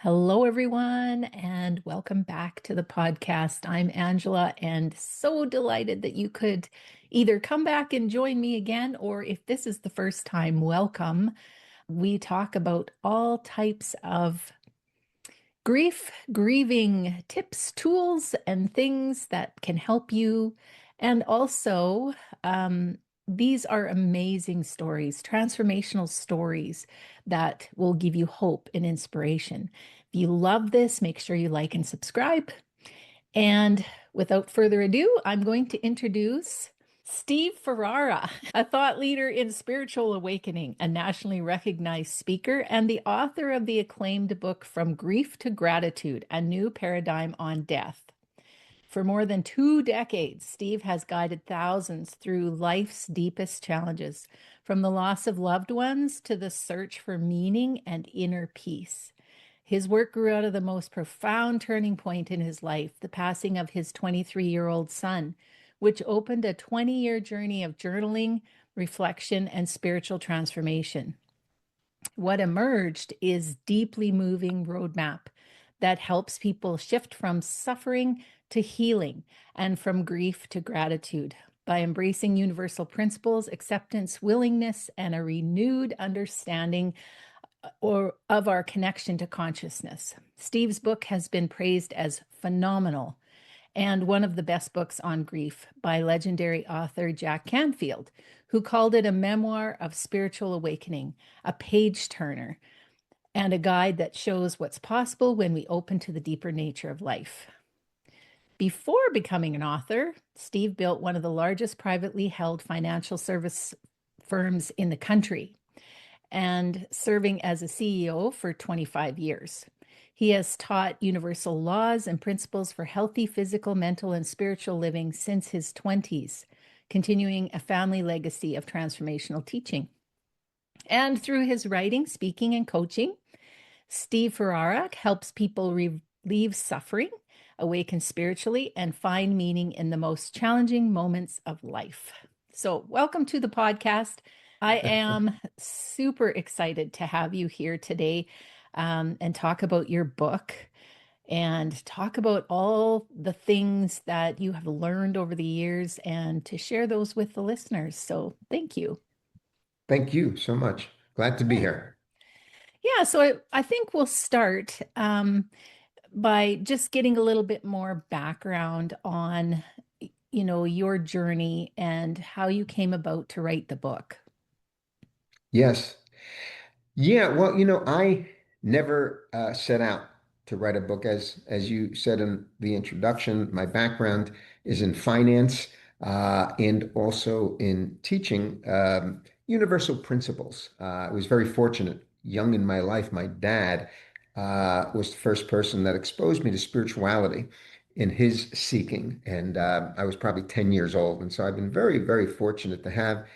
Hello, everyone, and welcome back to the podcast. I'm Angela, and so delighted that you could either come back and join me again, or if this is the first time, welcome. We talk about all types of grieving tips, tools, and things that can help you. And also, um, these are amazing stories, transformational stories that will give you hope and inspiration. If you love this, make sure you like and subscribe. And without further ado, I'm going to introduce Steve Ferrara, a thought leader in spiritual awakening, a nationally recognized speaker, and the author of the acclaimed book From Grief to Gratitude, A New Paradigm on Death. For more than 2 decades, Steve has guided thousands through life's deepest challenges, from the loss of loved ones to the search for meaning and inner peace. His work grew out of the most profound turning point in his life, the passing of his 23-year-old son, which opened a 20-year journey of journaling, reflection, and spiritual transformation. What emerged is deeply moving roadmap that helps people shift from suffering to healing and from grief to gratitude by embracing universal principles, acceptance, willingness, and a renewed understanding or of our connection to consciousness. Steve's book has been praised as phenomenal and one of the best books on grief by legendary author Jack Canfield, who called it a memoir of spiritual awakening, a page turner, and a guide that shows what's possible when we open to the deeper nature of life. Before becoming an author, Steve built one of the largest privately held financial service firms in the country and serving as a CEO for 25 years. He has taught universal laws and principles for healthy physical, mental, and spiritual living since his 20s, continuing a family legacy of transformational teaching. And through his writing, speaking, and coaching, Steve Ferrara helps people relieve suffering, awaken spiritually, and find meaning in the most challenging moments of life. So, welcome to the podcast. I am super excited to have you here today and talk about your book and talk about all the things that you have learned over the years and to share those with the listeners. So, thank you. Thank you so much. Glad to be Great. here. Yeah, so I think we'll start by just getting a little bit more background on, your journey and how you came about to write the book. Yes. Yeah, well, I never set out to write a book. As you said in the introduction, my background is in finance and also in teaching universal principles. I was very fortunate. Young in my life, my dad was the first person that exposed me to spirituality in his seeking. And I was probably 10 years old. And so I've been very, very fortunate to have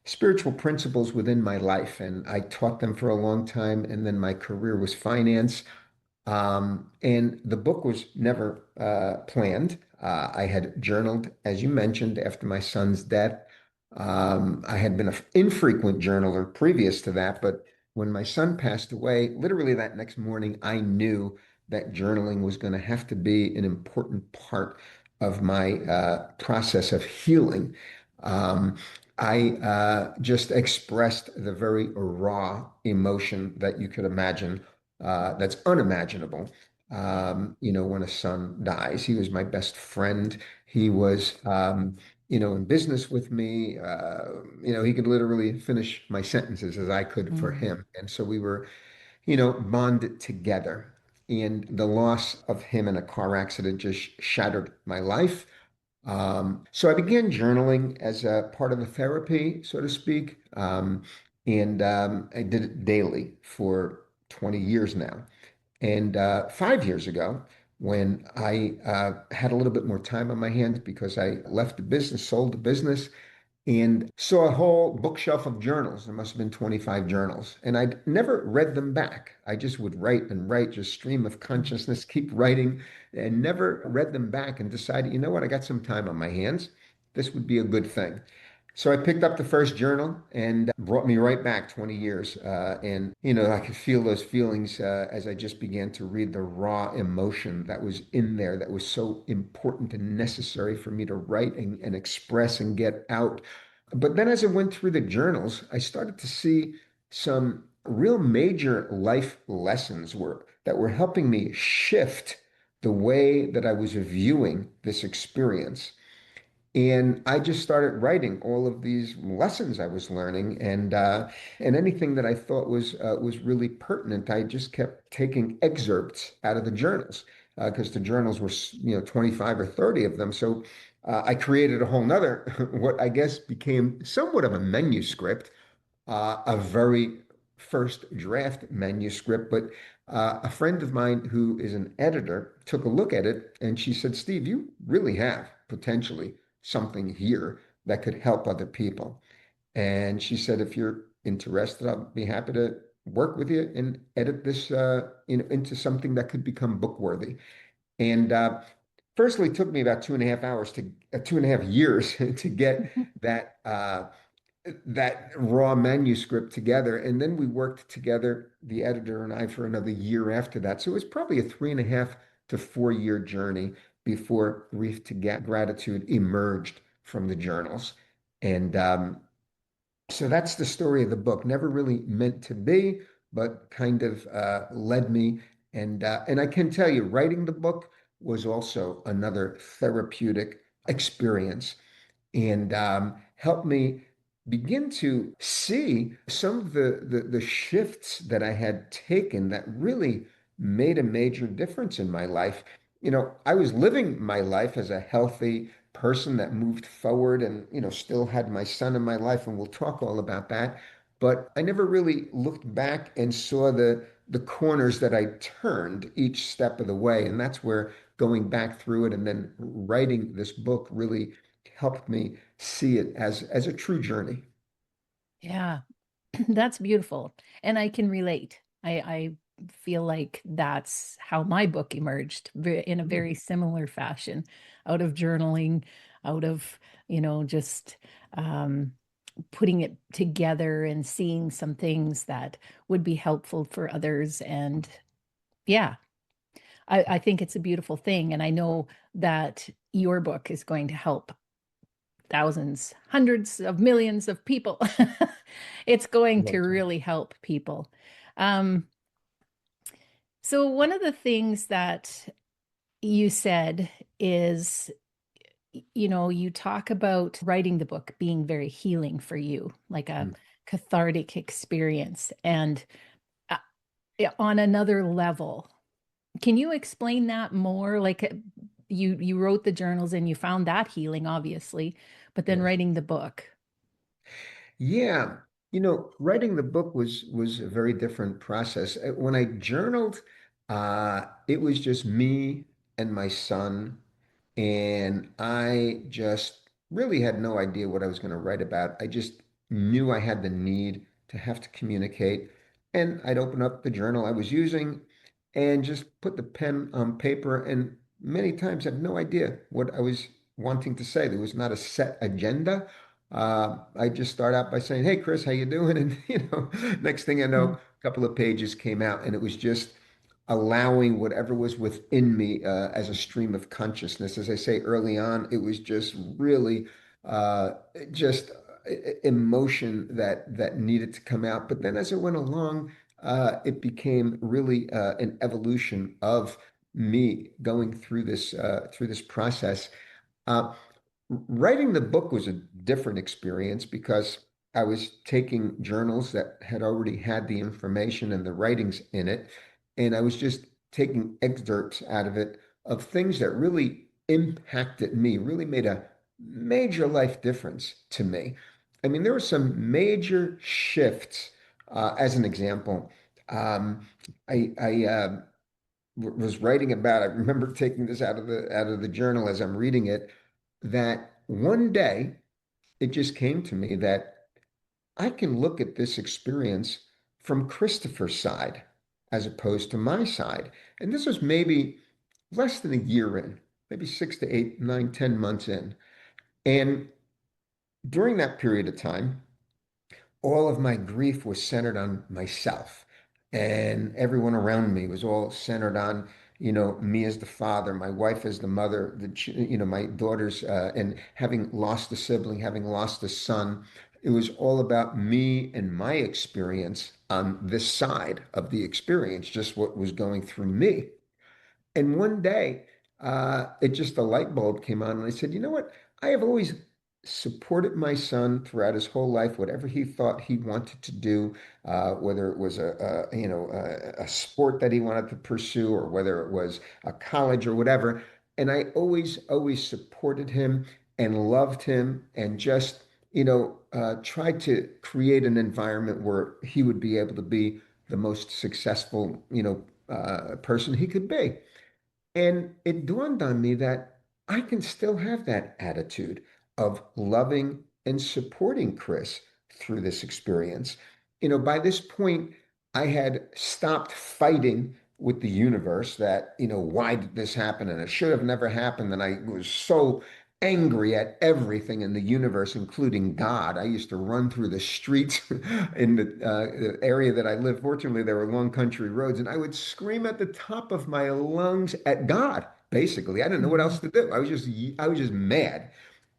spiritual principles within my life. And I taught them for a long time. And then my career was finance. And the book was never planned. I had journaled, as you mentioned, after my son's death. I had been an infrequent journaler previous to that, but when my son passed away, literally that next morning, I knew that journaling was going to have to be an important part of my process of healing. Um, I just expressed the very raw emotion that you could imagine, that's unimaginable. When a son dies, he was my best friend. He was, in business with me. He could literally finish my sentences as I could for Mm. him. And so we were, bonded together. And the loss of him in a car accident just shattered my life. So I began journaling as a part of a therapy, so to speak. And I did it daily for 20 years now. And 5 years ago, when I had a little bit more time on my hands because I left the business, sold the business, and saw a whole bookshelf of journals. There must have been 25 journals. And I'd never read them back. I just would write and write, just stream of consciousness, keep writing, and never read them back and decided, you know what, I got some time on my hands. This would be a good thing. So I picked up the first journal and brought me right back 20 years. And, I could feel those feelings as I just began to read the raw emotion that was in there that was so important and necessary for me to write and express and get out. But then as I went through the journals, I started to see some real major life lessons that were helping me shift the way that I was viewing this experience. And I just started writing all of these lessons I was learning, and anything that I thought was really pertinent, I just kept taking excerpts out of the journals because the journals were 25 or 30 of them. So I created a whole nother what I guess became somewhat of a manuscript, a very first draft manuscript, but a friend of mine who is an editor took a look at it and she said, Steve, you really have potentially something here that could help other people. And she said, if you're interested, I'll be happy to work with you and edit this into something that could become book worthy. And firstly, it took me about 2.5 hours to 2.5 years to get that. That raw manuscript together. And then we worked together, the editor and I, for another year after that. So it was probably a 3.5 to 4 year journey before Grief to Gratitude emerged from the journals. And so that's the story of the book. Never really meant to be, but kind of led me. And I can tell you, writing the book was also another therapeutic experience and helped me begin to see some of the shifts that I had taken that really made a major difference in my life. I was living my life as a healthy person that moved forward and, still had my son in my life, and we'll talk all about that. But I never really looked back and saw the corners that I turned each step of the way. And that's where going back through it and then writing this book really helped me see it as a true journey. Yeah, that's beautiful. And I can relate. I feel like that's how my book emerged in a Hmm. very similar fashion, out of journaling, out of, just um, putting it together and seeing some things that would be helpful for others. And yeah, I think it's a beautiful thing. And I know that your book is going to help thousands, hundreds of millions of people. It's going to Well, really help people. Um, so, one of the things that you said is, you talk about writing the book being very healing for you, like a mm, cathartic experience. And uh, on another level, can you explain that more? Like you wrote the journals and you found that healing, obviously, but then yes. writing the book. Yeah. Writing the book was a very different process. When I journaled, it was just me and my son, and I just really had no idea what I was going to write about. I just knew I had the need to have to communicate, and I'd open up the journal I was using and just put the pen on paper, and many times had no idea what I was wanting to say. There was not a set agenda. I just start out by saying, "Hey, Chris, how you doing?" And next thing I know, Mm. a couple of pages came out, and it was just allowing whatever was within me as a stream of consciousness. As I say early on, it was just really uh, just emotion that needed to come out. But then as it went along, it became really an evolution of me going through this process. Uh, Writing the book was a different experience because I was taking journals that had already had the information and the writings in it, and I was just taking excerpts out of it of things that really impacted me, really made a major life difference to me. I mean, there were some major shifts. As an example, um, I was writing about. I remember taking this out of the journal as I'm reading it that one day it just came to me that I can look at this experience from Christopher's side as opposed to my side. And this was maybe less than a year in, maybe 6 to 8, 9, 10 months in. And during that period of time, all of my grief was centered on myself, and everyone around me was all centered on, me as the father, my wife as the mother, my daughters, and having lost a sibling, having lost a son. It was all about me and my experience on this side of the experience, just what was going through me. And one day, it just a light bulb came on, and I said, you know what? I have always supported my son throughout his whole life, whatever he thought he wanted to do, whether it was a sport that he wanted to pursue, or whether it was a college or whatever. And I always supported him and loved him, and just tried to create an environment where he would be able to be the most successful person he could be. And it dawned on me that I can still have that attitude of loving and supporting Chris through this experience. By this point, I had stopped fighting with the universe that, why did this happen? And it should have never happened. And I was so angry at everything in the universe, including God. I used to run through the streets in the area that I live. Fortunately, there were long country roads, and I would scream at the top of my lungs at God. Basically, I didn't know what else Mhm. to do. I was just mad,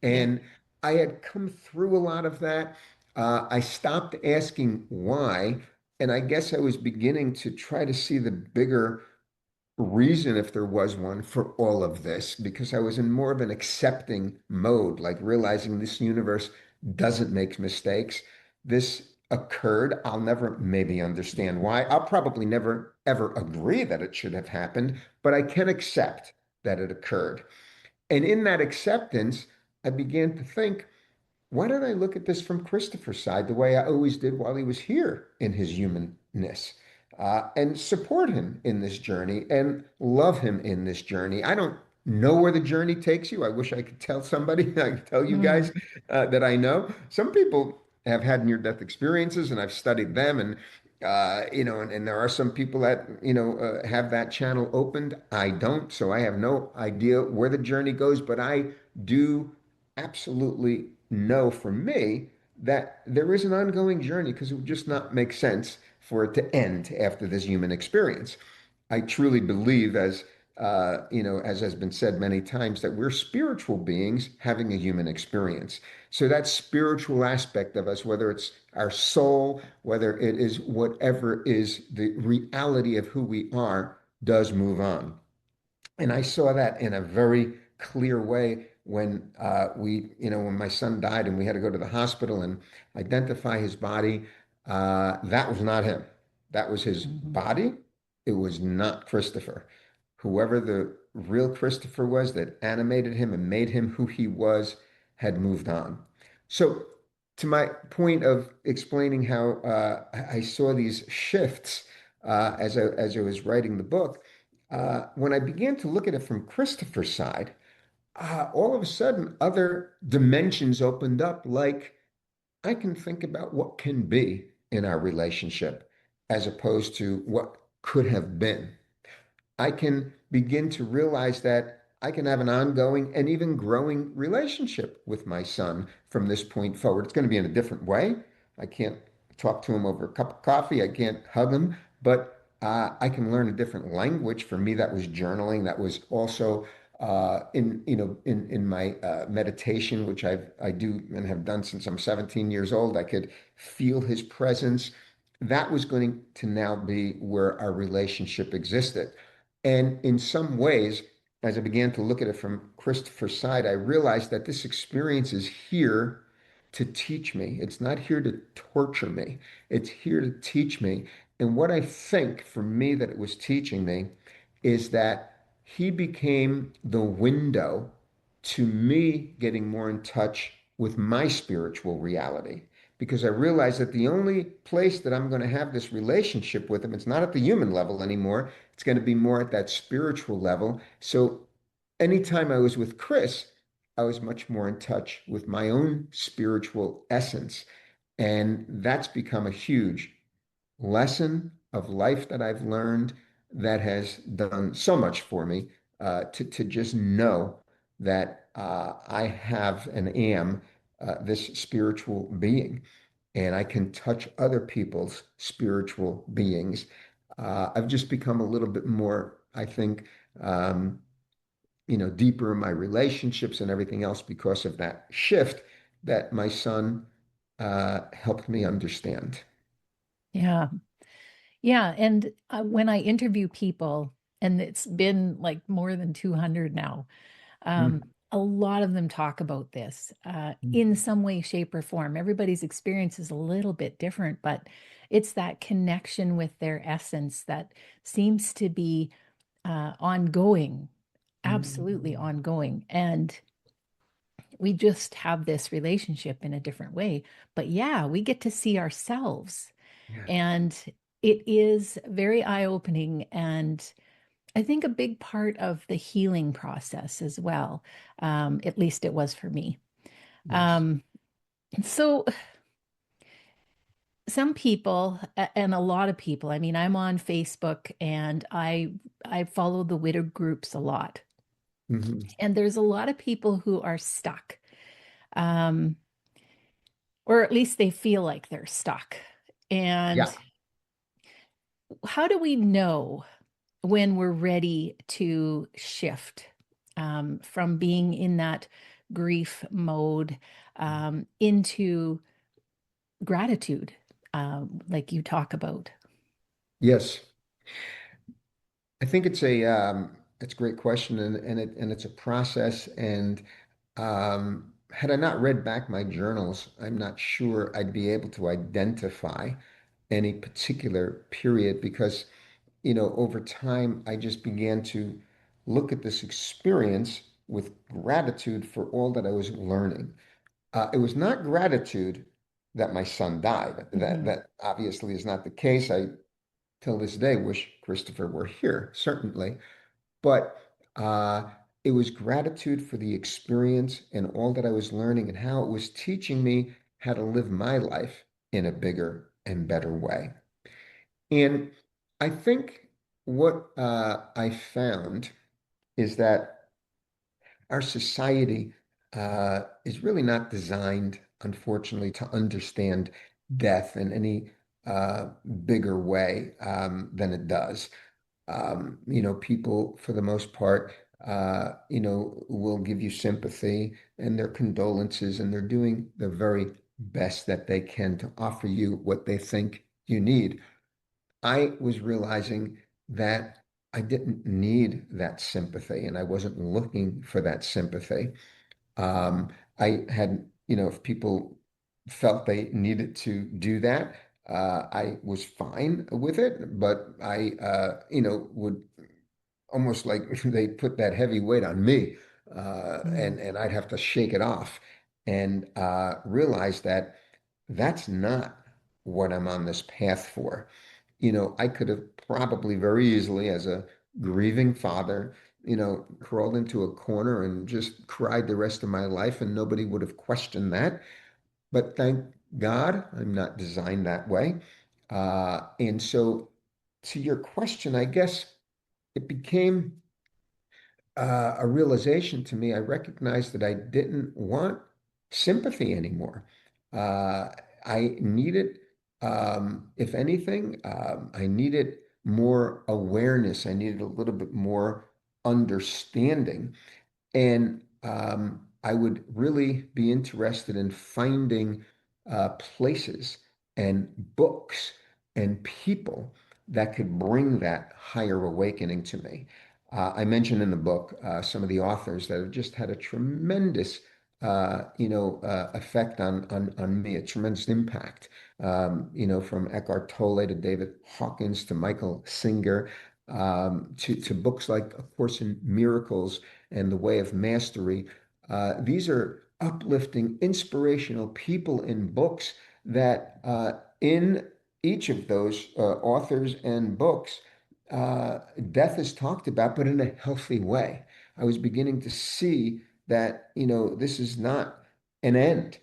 Yeah. and I had come through a lot of that. I stopped asking why, and I guess I was beginning to try to see the bigger reason, if there was one, for all of this, because I was in more of an accepting mode, like realizing this universe doesn't make mistakes. This occurred. I'll never maybe understand why. I'll probably never ever agree that it should have happened, but I can accept that it occurred. And in that acceptance, I began to think, why don't I look at this from Christopher's side the way I always did while he was here in his humanness, and support him in this journey and love him in this journey? I don't know where the journey takes you. I wish I could tell somebody, I could tell you guys Mm. that I know. Some people have had near-death experiences, and I've studied them, and and there are some people that have that channel opened. I don't, so I have no idea where the journey goes, but I do absolutely know for me that there is an ongoing journey, because it would just not make sense for it to end after this human experience. I truly believe, as has been said many times, that we're spiritual beings having a human experience. So that spiritual aspect of us, whether it's our soul, whether it is whatever is the reality of who we are, does move on. And I saw that in a very clear way when when my son died and we had to go to the hospital and identify his body. That was not him. That was his Mhm. body. It was not Christopher. Whoever the real Christopher was that animated him and made him who he was had moved on. So, to my point of explaining how I saw these shifts as I was writing the book, when I began to look at it from Christopher's side, all of a sudden other dimensions opened up. Like, I can think about what can be in our relationship as opposed to what could have been. I can begin to realize that I can have an ongoing and even growing relationship with my son from this point forward. It's going to be in a different way. I can't talk to him over a cup of coffee. I can't hug him, but I can learn a different language. For me, that was journaling. That was also in my meditation, which I do and have done since I'm 17 years old. I could feel his presence. That was going to now be where our relationship existed. And in some ways, as I began to look at it from Christopher's side, I realized that this experience is here to teach me. It's not here to torture me. It's here to teach me. And what I think for me that it was teaching me is that he became the window to me getting more in touch with my spiritual reality. Because I realized that the only place that I'm going to have this relationship with him, it's not at the human level anymore. It's going to be more at that spiritual level. So anytime I was with Chris, I was much more in touch with my own spiritual essence. And that's become a huge lesson of life that I've learned, that has done so much for me, to just know that I have and am this spiritual being, and I can touch other people's spiritual beings. I've just become a little bit more, I think, um, deeper in my relationships and everything else because of that shift that my son helped me understand. Yeah. Yeah. And when I interview people, and it's been like more than 200 now, Mm, a lot of them talk about this mm, in some way, shape, or form. Everybody's experience is a little bit different, but it's that connection with their essence that seems to be ongoing, absolutely mm. ongoing. And we just have this relationship in a different way. But yeah, we get to see ourselves. Yeah. And it is very eye-opening, and I think a big part of the healing process as well. At least it was for me. Yes. Um, so some people, and a lot of people, I mean, I'm on Facebook and I follow the widow groups a lot. Hmm. And there's a lot of people who are stuck, um, or at least they feel like they're stuck. And Yeah. how do we know when we're ready to shift from being in that grief mode into gratitude, like you talk about? Yes. I think it's a great question, and it's a process. And had I not read back my journals, I'm not sure I'd be able to identify any particular period because, over time, I just began to look at this experience with gratitude for all that I was learning. It was not gratitude that my son died. That Mhm. that obviously is not the case. I, till this day, wish Christopher were here, certainly. But uh, it was gratitude for the experience and all that I was learning and how it was teaching me how to live my life in a bigger and better way. And I think what I found is that our society is really not designed, unfortunately, to understand death in any bigger way than it does. People, for the most part, will give you sympathy and their condolences, and they're doing the very best that they can to offer you what they think you need. I was realizing that I didn't need that sympathy, and I wasn't looking for that sympathy. Um, I had, if people felt they needed to do that, I was fine with it, but I, would almost like they put that heavy weight on me, Mm. and I'd have to shake it off and realize that that's not what I'm on this path for. I could have probably very easily, as a grieving father, crawled into a corner and just cried the rest of my life, and nobody would have questioned that. But thank God, I'm not designed that way. And so, to your question, I guess it became a realization to me. I recognized that I didn't want sympathy anymore. Uh, I needed, if anything, I needed more awareness. I needed a little bit more understanding. And I would really be interested in finding places and books and people that could bring that higher awakening to me. I mentioned in the book some of the authors that have just had a tremendous, effect on me, a tremendous impact. From Eckhart Tolle to David Hawkins to Michael Singer, to books like A Course in Miracles and The Way of Mastery. These are uplifting, inspirational people in books that in each of those authors and books, death is talked about, but in a healthy way. I was beginning to see that, this is not an end.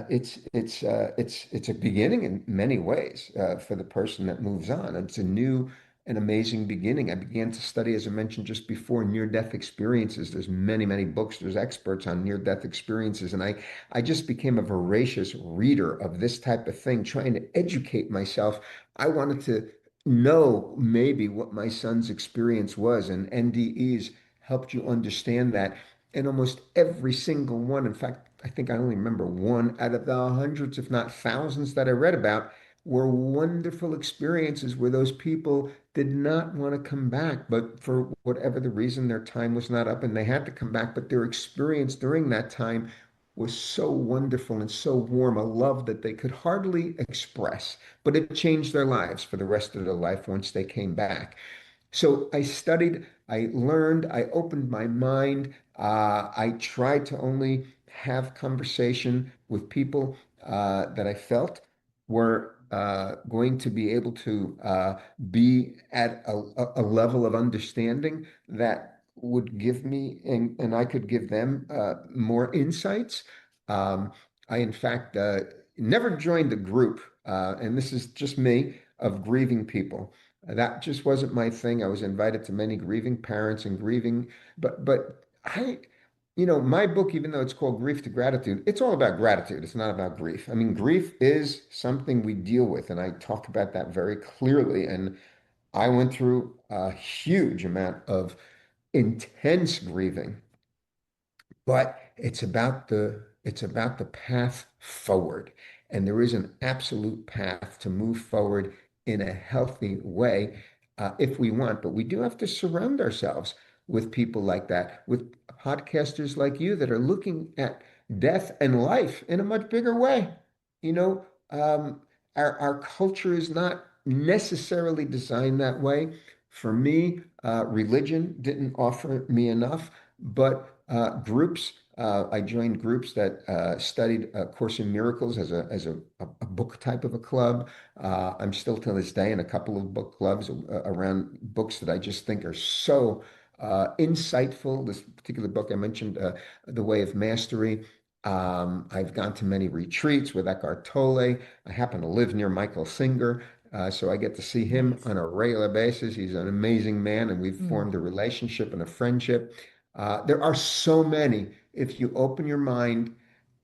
It's a beginning in many ways for the person that moves on. It's a new an amazing beginning. I began to study, as I mentioned just before, near-death experiences. There's many, many books. There's experts on near-death experiences. And I just became a voracious reader of this type of thing, trying to educate myself. I wanted to know maybe what my son's experience was, and NDEs helped you understand that. And almost every single one, in fact, I think I only remember one out of the hundreds, if not thousands, that I read about, were wonderful experiences where those people did not want to come back, but for whatever the reason, their time was not up and they had to come back. But their experience during that time was so wonderful and so warm, a love that they could hardly express, but it changed their lives for the rest of their life once they came back. So I studied, I learned, I opened my mind. I tried to only have conversation with people that I felt were going to be able to be at a level of understanding that would give me and I could give them more insights. Um, I, in fact, never joined a group, and this is just me, of grieving people. That just wasn't my thing. I was invited to many grieving parents and grieving, but my book, even though it's called Grief to Gratitude, it's all about gratitude. It's not about grief. I mean, grief is something we deal with, and I talk about that very clearly. And I went through a huge amount of intense grieving, but it's about the path forward. And there is an absolute path to move forward in a healthy way if we want. But we do have to surround ourselves with people like that, with podcasters like you that are looking at death and life in a much bigger way. You know, our culture is not necessarily designed that way. For me, religion didn't offer me enough. But groups, I joined groups that studied Course in Miracles as a book type of a club. I'm still to this day in a couple of book clubs around books that I just think are so insightful. This particular book I mentioned, The Way of Mastery. I've gone to many retreats with Eckhart Tolle. I happen to live near Michael Singer. So I get to see him Nice. on a regular basis. He's an amazing man, and we've Mm. formed a relationship and a friendship. There are so many. If you open your mind,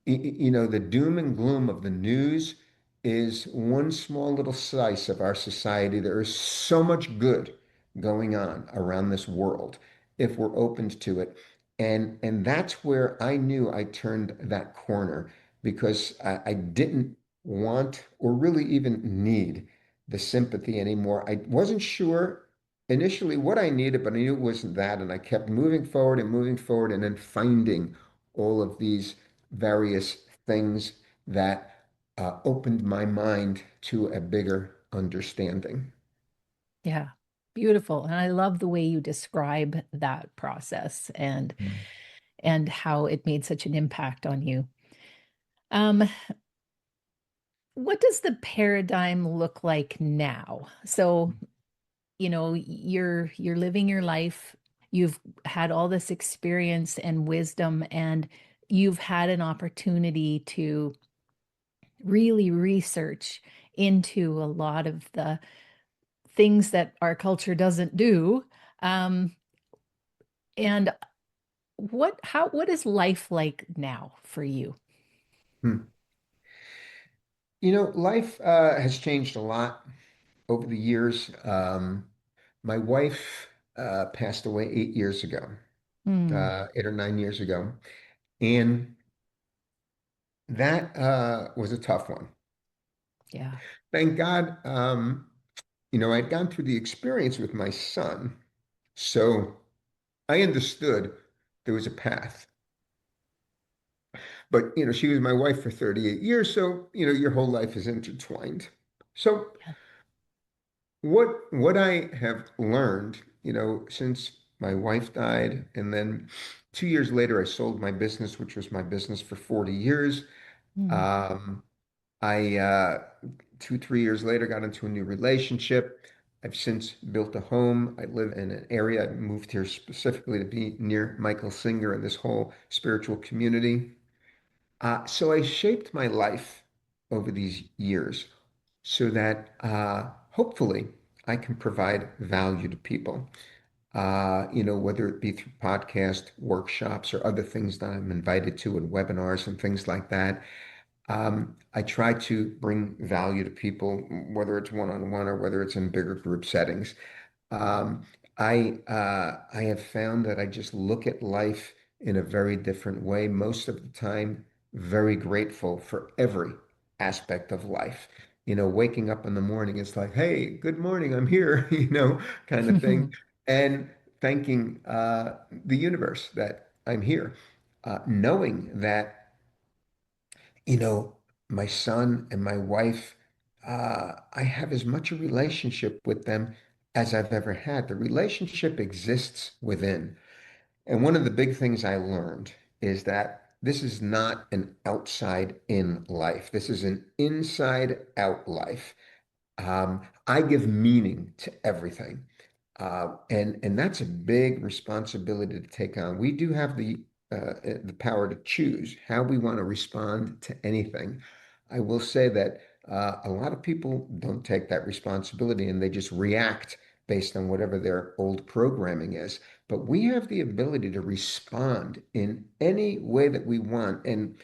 the doom and gloom of the news is one small little slice of our society. There is so much good going on around this world if we're opened to it. And that's where I knew I turned that corner because I didn't want or really even need the sympathy anymore. I wasn't sure initially what I needed, but I knew it wasn't that. And I kept moving forward, and then finding all of these various things that opened my mind to a bigger understanding. Yeah. Beautiful. And I love the way you describe that process and how it made such an impact on you. Um, what does the paradigm look like now? So, you're living your life. You've had all this experience and wisdom, and you've had an opportunity to really research into a lot of the things that our culture doesn't do. Um, and what is life like now for you? Hmm. Life has changed a lot over the years. My wife passed away 8 years ago, Hmm. 8 or 9 years ago, and that was a tough one. Yeah. Thank God, I'd gone through the experience with my son, so I understood there was a path. But, she was my wife for 38 years, so, your whole life is intertwined. So Yeah. what I have learned, since my wife died, and then 2 years later, I sold my business, which was my business for 40 years. Hmm. Um, I 2, 3 years later got into a new relationship. I've since built a home. I live in an area. I moved here specifically to be near Michael Singer and this whole spiritual community. So I shaped my life over these years so that hopefully I can provide value to people. Whether it be through podcast workshops or other things that I'm invited to and webinars and things like that. I try to bring value to people, whether it's one-on-one or whether it's in bigger group settings. Um, I have found that I just look at life in a very different way. Most of the time, very grateful for every aspect of life. Waking up in the morning, it's like, hey, good morning, I'm here, kind of thing. And thanking the universe that I'm here, knowing that you know, my son and my wife, I have as much a relationship with them as I've ever had. The relationship exists within. And one of the big things I learned is that this is not an outside in life. This is an inside out life. I give meaning to everything. And that's a big responsibility to take on. We do have the power to choose how we want to respond to anything. I will say that a lot of people don't take that responsibility and they just react based on whatever their old programming is. But we have the ability to respond in any way that we want. And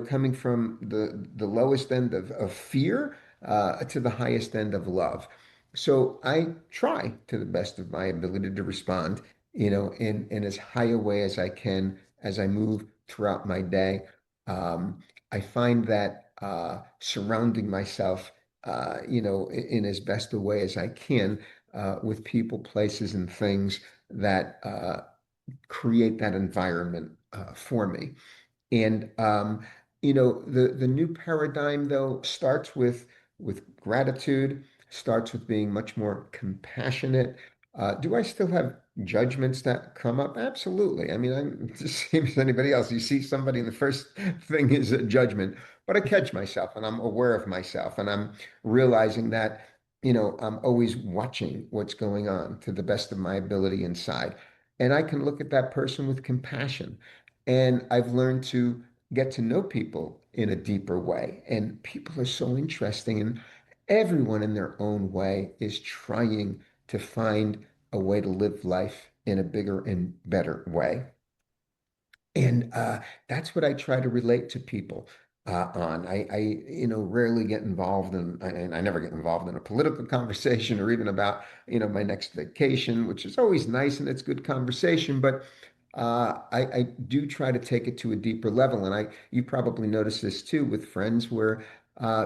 coming from the lowest end of fear to the highest end of love. So I try to the best of my ability to respond, in as high a way as I can as I move throughout my day. Um, I find that surrounding myself, in as best a way as I can with people, places, and things that create that environment for me. And the new paradigm though starts with gratitude, starts with being much more compassionate. Do I still have judgments that come up? Absolutely. I mean, I'm the same as anybody else. You see somebody, and the first thing is a judgment, but I catch myself and I'm aware of myself and I'm realizing that, I'm always watching what's going on to the best of my ability inside. And I can look at that person with compassion. And I've learned to get to know people in a deeper way. And people are so interesting, and everyone in their own way is trying to find a way to live life in a bigger and better way. And that's what I try to relate to people on. I rarely get involved in, and I never get involved in a political conversation or even about, my next vacation, which is always nice and it's good conversation. But I do try to take it to a deeper level. And you probably notice this too with friends where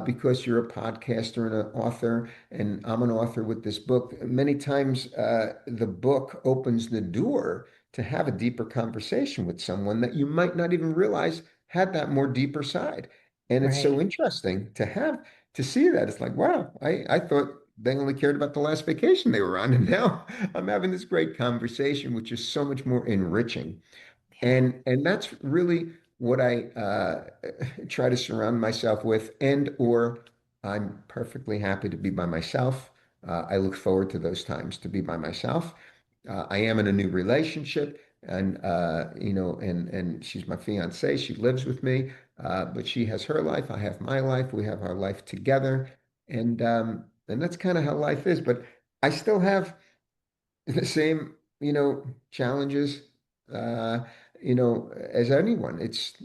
because you're a podcaster and an author, and I'm an author with this book, many times the book opens the door to have a deeper conversation with someone that you might not even realize had that more deeper side. And it's so Right. interesting to see that. It's like, wow, I thought they only cared about the last vacation they were on. And now I'm having this great conversation, which is so much more enriching. Yeah. And that's really what I try to surround myself with, and or I'm perfectly happy to be by myself. I look forward to those times to be by myself. I am in a new relationship, and and she's my fiance. She lives with me, but she has her life. I have my life. We have our life together, and that's kind of how life is. But I still have the same, challenges, uh, as anyone.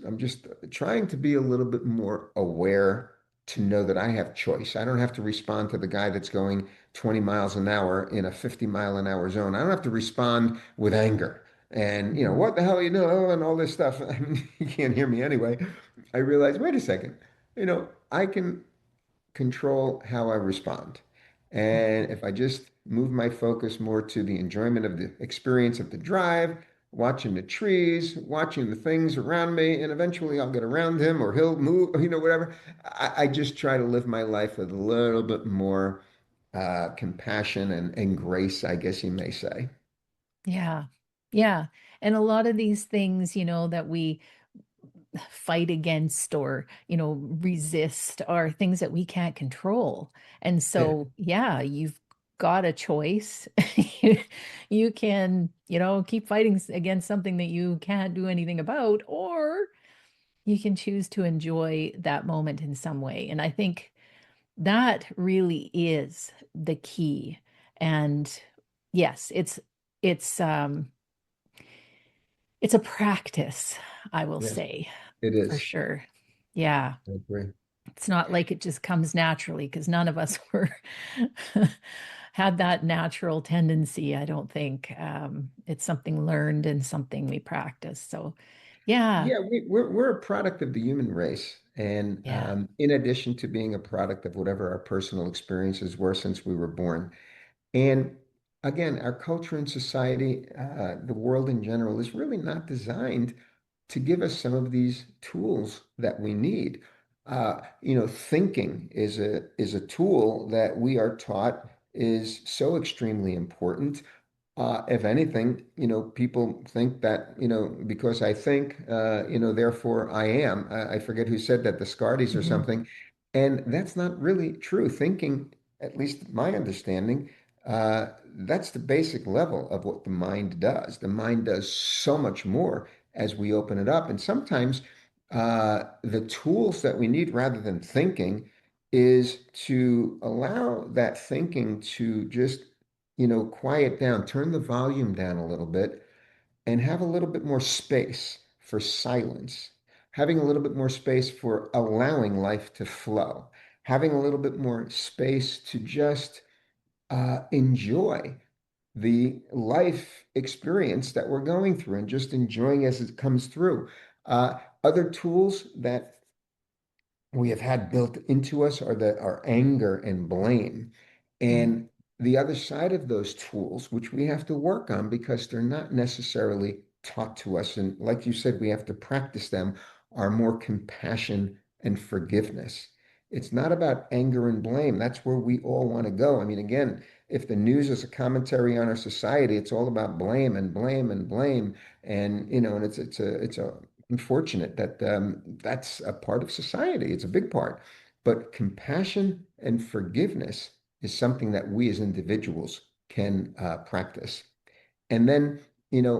I'm just trying to be a little bit more aware to know that I have choice. I don't have to respond to the guy that's going 20 miles an hour in a 50-mile-an-hour zone. I don't have to respond with anger and, Mhm. what the hell, and all this stuff. I mean, you can't hear me anyway. I realize, wait a second, I can control how I respond. And if I just move my focus more to the enjoyment of the experience of the drive, watching the trees, watching the things around me, and eventually I'll get around him or he'll move, whatever. I just try to live my life with a little bit more compassion and grace, I guess you may say. Yeah. Yeah. And a lot of these things, that we fight against or, resist are things that we can't control. And Yeah. so, yeah, you've got a choice. You, you can, keep fighting against something that you can't do anything about, or you can choose to enjoy that moment in some way. And I think that really is the key. And yes, it's it's a practice, I will Yes, say, it for is. sure. Yeah. I agree. It's not like it just comes naturally because none of us were had that natural tendency, I don't think. It's something learned and something we practice. So, yeah, Yeah, we're a product of the human race. And yeah. in addition to being a product of whatever our personal experiences were since we were born. And again, our culture and society, the world in general, is really not designed to give us some of these tools that we need. Thinking is a tool that we are taught is so extremely important. If anything, people think that, because I think, therefore I am. I forget who said that, the Scardies or Mhm. something. And that's not really true. Thinking, at least my understanding, that's the basic level of what the mind does. The mind does so much more as we open it up. And sometimes the tools that we need rather than thinking is to allow that thinking to just quiet down, turn the volume down a little bit, and have a little bit more space for silence, having a little bit more space for allowing life to flow, having a little bit more space to just enjoy the life experience that we're going through and just enjoying as it comes through. Other tools that we have had built into us are our anger and blame. Mhm. And the other side of those tools, which we have to work on because they're not necessarily taught to us, and like you said, we have to practice them, are more compassion and forgiveness. It's not about anger and blame. That's where we all want to go. I mean, again, if the news is a commentary on our society, it's all about blame and blame and blame. And it's a unfortunate that that's a part of society. It's a big part. But compassion and forgiveness is something that we as individuals can practice. And then,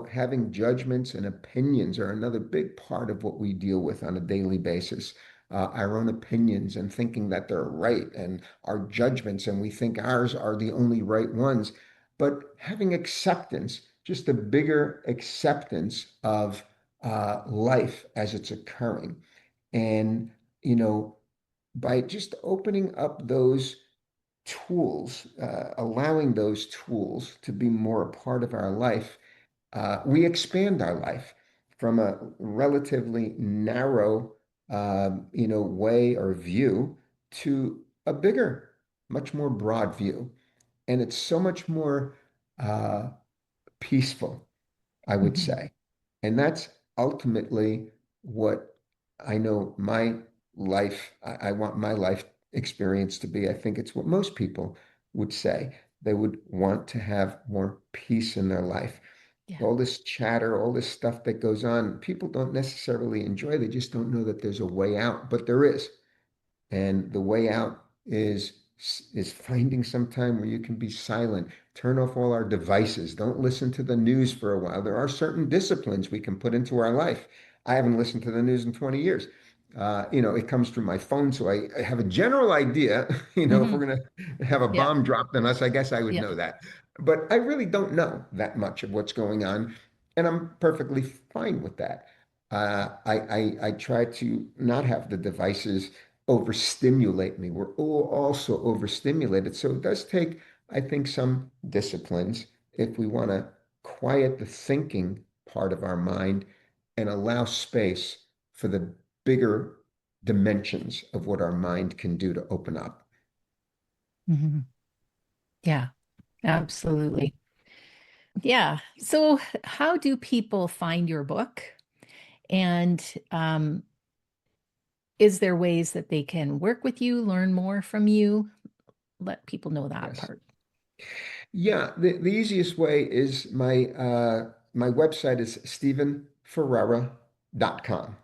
having judgments and opinions are another big part of what we deal with on a daily basis. Our own opinions and thinking that they're right, and our judgments, and we think ours are the only right ones. But having acceptance, just a bigger acceptance of life as it's occurring. And, you know, by just opening up those tools, allowing those tools to be more a part of our life, we expand our life from a relatively narrow, way or view to a bigger, much more broad view. And it's so much more uh, peaceful, I would Mhm. say. And that's ultimately what I know my life, I want my life experience to be. I think it's what most people would say. They would want to have more peace in their life. Yeah. All this chatter, all this stuff that goes on, people don't necessarily enjoy. They just don't know that there's a way out, but there is. And the way out is finding some time where you can be silent, turn off all our devices, don't listen to the news for a while. There are certain disciplines we can put into our life. I haven't listened to the news in 20 years. It comes through my phone, so I have a general idea. If Mhm. we're going to have a Yeah. bomb dropped on us, I guess I would Yeah. know that. But I really don't know that much of what's going on, and I'm perfectly fine with that. I try to not have the devices overstimulate me. We're all also overstimulated. So it does take, I think, some disciplines if we want to quiet the thinking part of our mind and allow space for the bigger dimensions of what our mind can do to open up. Mhm. Yeah, absolutely. Yeah. So, how do people find your book? And is there ways that they can work with you, learn more from you? Let people know that Yes. part. Yeah, the easiest way is my website is stephenferrara.com.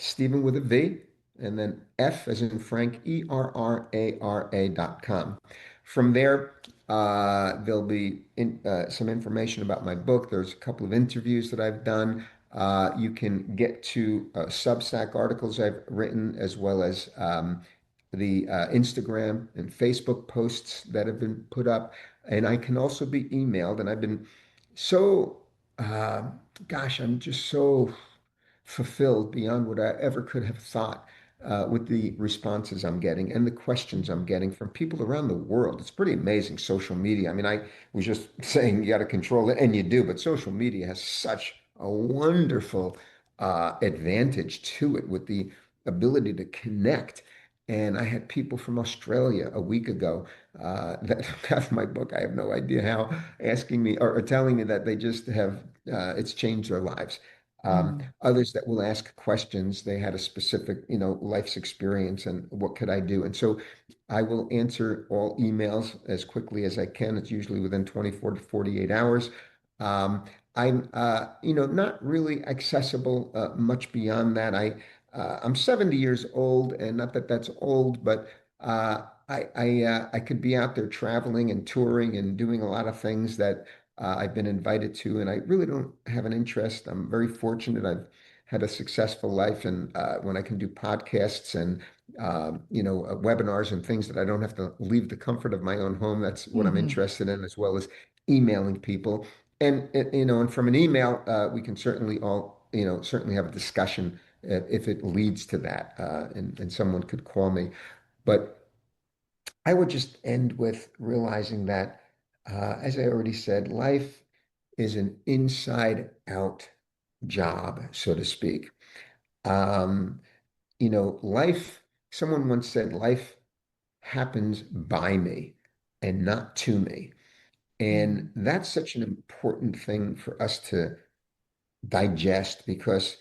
Stephen with a V, and then F as in Frank, ERRARA.com. From there, there'll be some information about my book. There's a couple of interviews that I've done. You can get to Substack articles I've written, as well as the Instagram and Facebook posts that have been put up. and I can also be emailed. And I've been so, uh, gosh, I'm just so fulfilled beyond what I ever could have thought with the responses I'm getting and the questions I'm getting from people around the world. It's pretty amazing, social media. I mean, I was just saying you got to control it, and you do, but social media has such a wonderful advantage to it with the ability to connect. And I had people from Australia a week ago that got my book. I have no idea how, asking me or telling me that they just have, it's changed their lives. Mm, Others that will ask questions. They had a specific, life's experience and what could I do? And so I will answer all emails as quickly as I can. It's usually within 24 to 48 hours. Um, I'm, not really accessible much beyond that. I'm 70 years old, and not that that's old, but I could be out there traveling and touring and doing a lot of things that I've been invited to, and I really don't have an interest. I'm very fortunate. I've had a successful life, and when I can do podcasts and webinars and things that I don't have to leave the comfort of my own home, that's what I'm mhm, interested in, as well as emailing people. And from an email, we can certainly certainly have a discussion if it leads to that, and someone could call me. But I would just end with realizing that, as I already said, life is an inside out job, so to speak. Um, life, someone once said, life happens by me and not to me. And mm, that's such an important thing for us to digest, because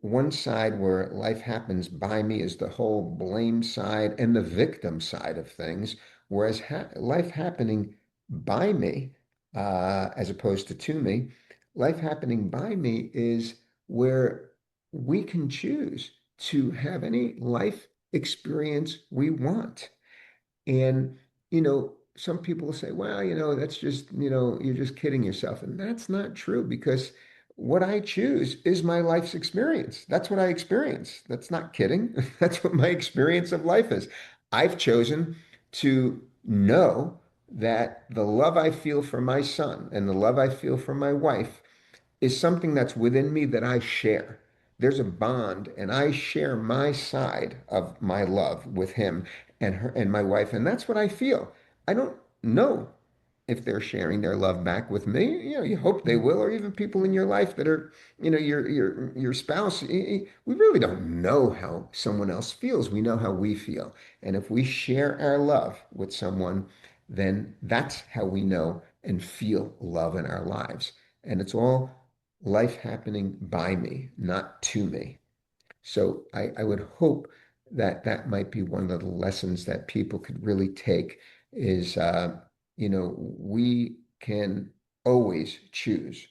one side where life happens by me is the whole blame side and the victim side of things, whereas life happening by me, as opposed to me, life happening by me is where we can choose to have any life experience we want. And, some people will say, well, that's just, you're just kidding yourself. And that's not true, because what I choose is my life's experience. That's what I experience. That's not kidding. That's what my experience of life is. I've chosen to know that the love I feel for my son and the love I feel for my wife is something that's within me that I share. There's a bond, and I share my side of my love with him and her and my wife, and that's what I feel. I don't know if they're sharing their love back with me. You hope they mm, will, or even people in your life that are, your spouse. We really don't know how someone else feels. We know how we feel. And if we share our love with someone, then that's how we know and feel love in our lives. And it's all life happening by me, not to me. So I would hope that that might be one of the lessons that people could really take is, we can always choose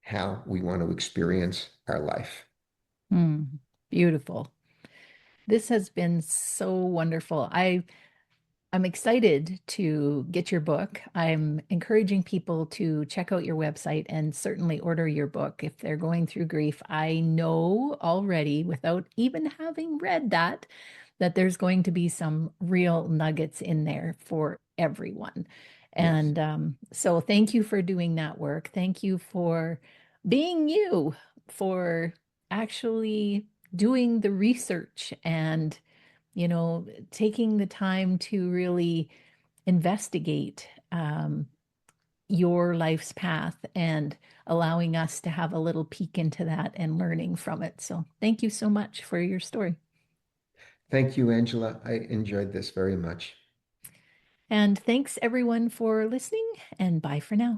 how we want to experience our life. mm. Beautiful. This has been so wonderful. I'm excited to get your book. I'm encouraging people to check out your website and certainly order your book if they're going through grief. I know already, without even having read that, that there's going to be some real nuggets in there for everyone. Yes. And so thank you for doing that work. Thank you for being you, for actually doing the research and taking the time to really investigate your life's path and allowing us to have a little peek into that and learning from it. So, thank you so much for your story. Thank you, Angela. I enjoyed this very much. And thanks everyone for listening, and bye for now.